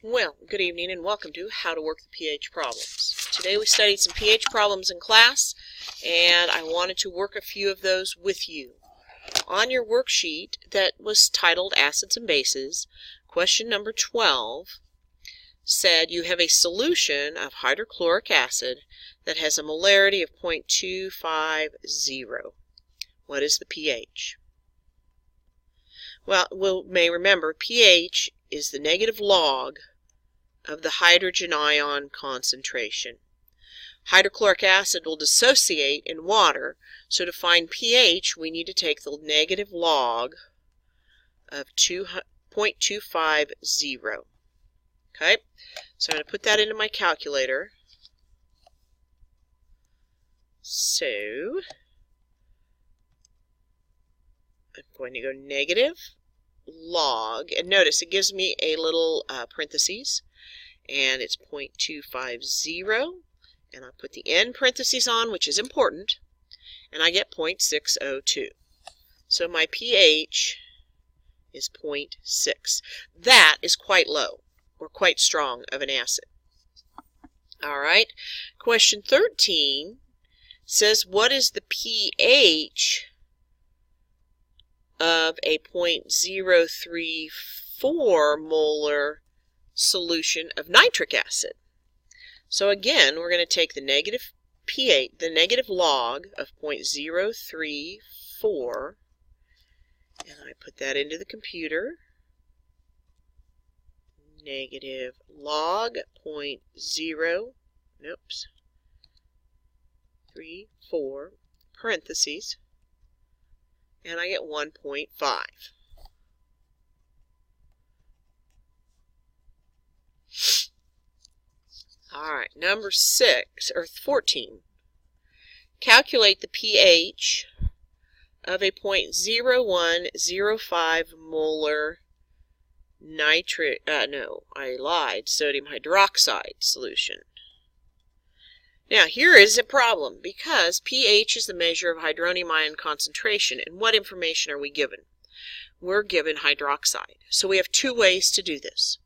Well, good evening and welcome to How to Work the pH Problems. Today we studied some pH problems in class, and I wanted to work a few of those with you. On your worksheet that was titled Acids and Bases, question number 12 said you have a solution of hydrochloric acid that has a molarity of 0.250. What is the pH? Well, we may remember pH is the negative log of the hydrogen ion concentration. Hydrochloric acid will dissociate in water, so to find pH we need to take the negative log of 0.250. Okay, so I'm going to put that into my calculator. So I'm going to go negative log, and notice it gives me a little parentheses, and it's 0.250, and I put the end parentheses on, which is important, and I get 0.602. So my pH is 0.6. That is quite low, or quite strong of an acid. Alright, question 13 says what is the pH of a 0.034 molar solution of nitric acid. So again, we're going to take the negative pH, the negative log of 0.034, and I put that into the computer. Negative log 0.034 parentheses, and I get 1.5. Alright, number 14. Calculate the pH of a 0.0105 molar sodium hydroxide solution. Now here is a problem, because pH is the measure of hydronium ion concentration, and what information are we given? We're given hydroxide. So we have two ways to do this.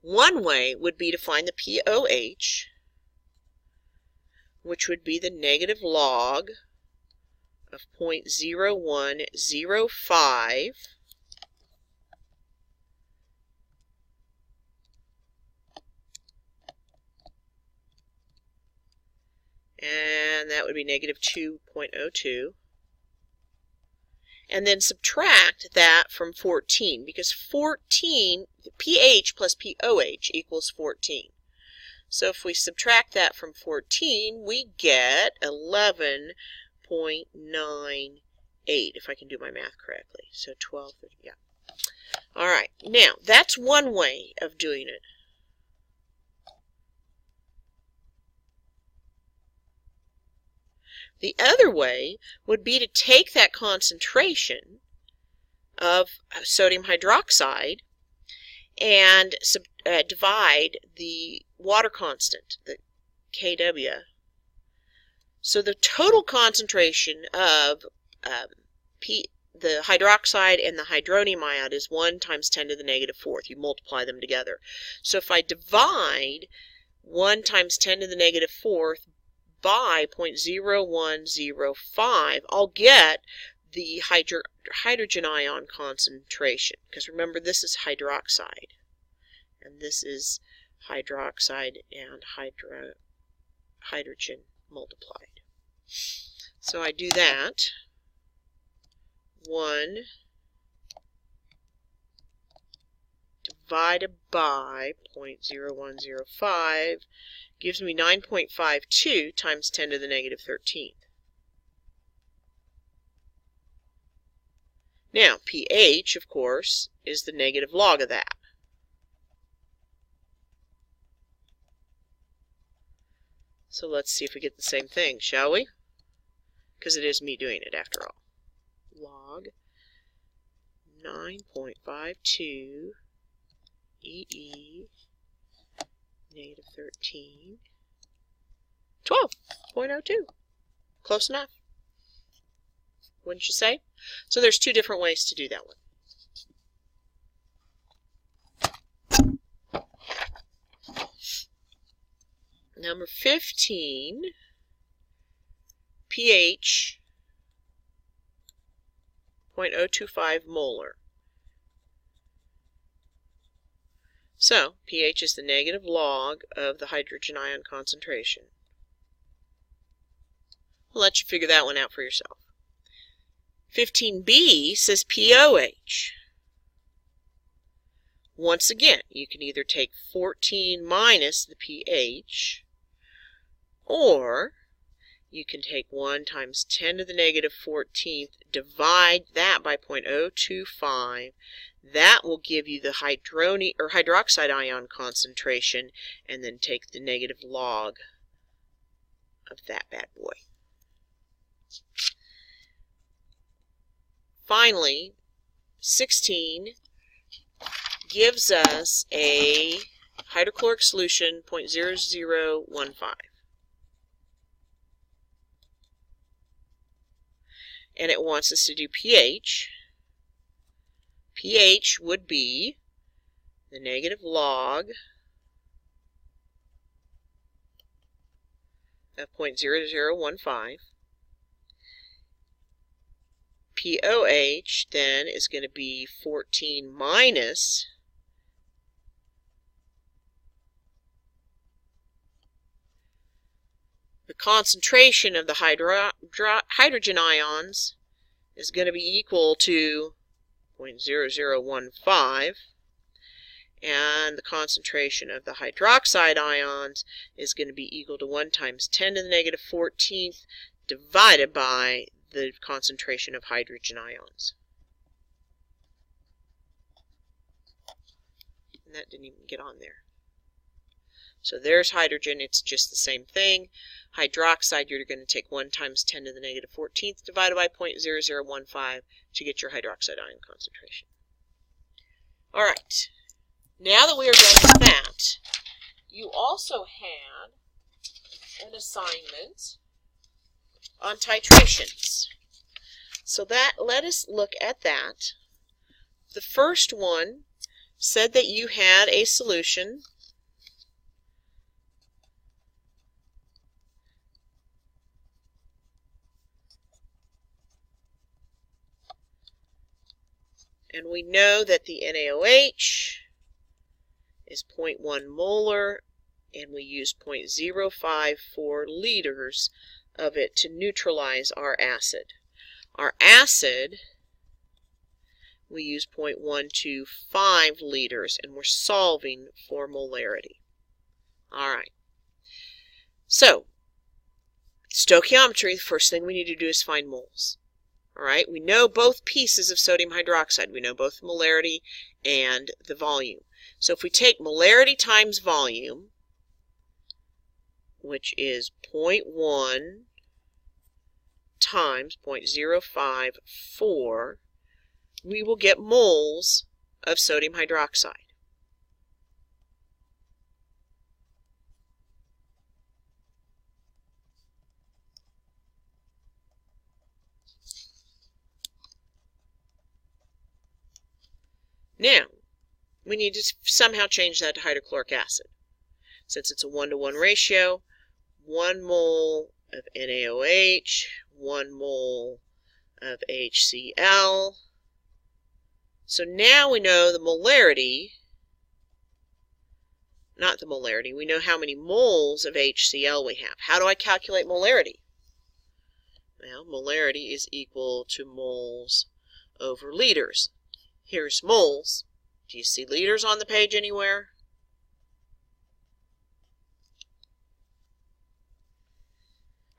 One way would be to find the pOH, which would be the negative log of 0.0105 and that would be negative 2.02, and then subtract that from 14, because 14, pH plus pOH equals 14. So if we subtract that from 14, we get 11.98, if I can do my math correctly. So 12, yeah. All right, now that's one way of doing it. The other way would be to take that concentration of sodium hydroxide and divide the water constant, the Kw. So the total concentration of the hydroxide and the hydronium ion is 1 times 10 to the negative 4th. You multiply them together. So if I divide 1 times 10 to the negative 4th by 0.0105, I'll get the hydrogen ion concentration, because remember this is hydroxide and this is hydroxide and hydrogen multiplied. So I do that. 1 divided by 0.0105 gives me 9.52 times 10 to the negative 13th. Now, pH, of course, is the negative log of that. So let's see if we get the same thing, shall we? Because it is me doing it after all. Log 9.52 EE negative 13, 12.02. Close enough, wouldn't you say? So there's two different ways to do that one. Number 15, pH 0.025 molar. So, pH is the negative log of the hydrogen ion concentration. I'll let you figure that one out for yourself. 15b says pOH. Once again, you can either take 14 minus the pH, or you can take 1 times 10 to the negative 14th, divide that by 0.025. That will give you the hydroxide ion concentration, and then take the negative log of that bad boy. Finally, 16 gives us a hydrochloric solution 0.0015. And it wants us to do pH. pH would be the negative log of 0.0015. pOH then is going to be 14 minus the concentration of the hydrogen ions is going to be equal to 0.0015, and the concentration of the hydroxide ions is going to be equal to 1 times 10 to the negative 14th divided by the concentration of hydrogen ions. And that didn't even get on there. So there's hydrogen, it's just the same thing. Hydroxide, you're going to take 1 times 10 to the negative 14th divided by 0.0015 to get your hydroxide ion concentration. Alright, now that we are done with that, you also had an assignment on titrations. So let us look at that. The first one said that you had a solution and we know that the NaOH is 0.1 molar, and we use 0.054 liters of it to neutralize our acid. Our acid, we use 0.125 liters, and we're solving for molarity. Alright. So, stoichiometry, the first thing we need to do is find moles. Alright, we know both pieces of sodium hydroxide. We know both the molarity and the volume. So if we take molarity times volume, which is 0.1 times 0.054, we will get moles of sodium hydroxide. Now, we need to somehow change that to hydrochloric acid. Since it's a 1-to-1 ratio, 1 mole of NaOH, 1 mole of HCl. So now we know the molarity, not the molarity, we know how many moles of HCl we have. How do I calculate molarity? Well, molarity is equal to moles over liters. Here's moles. Do you see liters on the page anywhere?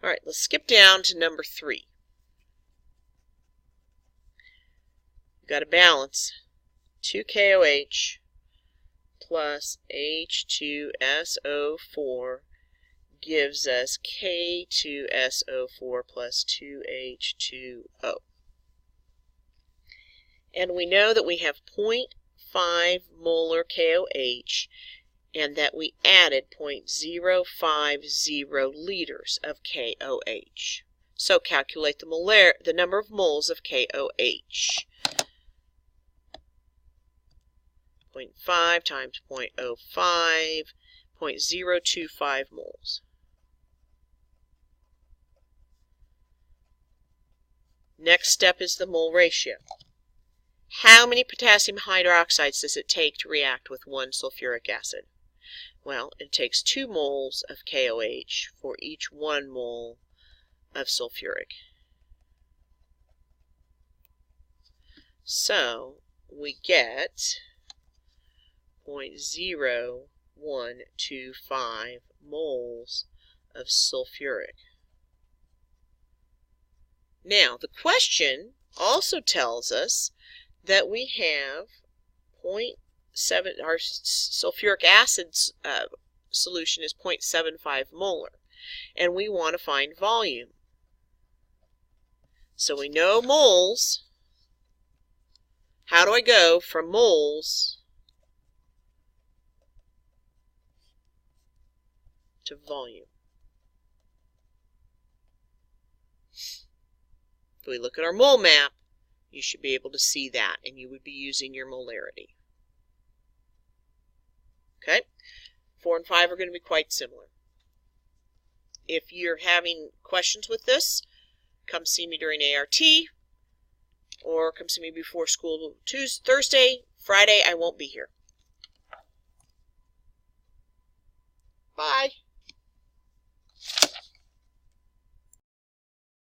All right, let's skip down to number 3. We've got to balance 2 KOH plus H2SO4 gives us K2SO4 plus 2H2O. And we know that we have 0.5 molar KOH and that we added 0.050 liters of KOH. So calculate the number of moles of KOH. 0.5 times 0.05. 0.025 moles. Next step is the mole ratio. How many potassium hydroxides does it take to react with 1 sulfuric acid? Well, it takes 2 moles of KOH for each 1 mole of sulfuric. So we get 0.0125 moles of sulfuric. Now, the question also tells us that we have 0.7, our sulfuric acid solution is 0.75 molar, and we want to find volume. So we know moles. How do I go from moles to volume? If we look at our mole map, you should be able to see that, and you would be using your molarity. Okay? 4 and 5 are going to be quite similar. If you're having questions with this, come see me during ART, or come see me before school Thursday. Friday, I won't be here. Bye.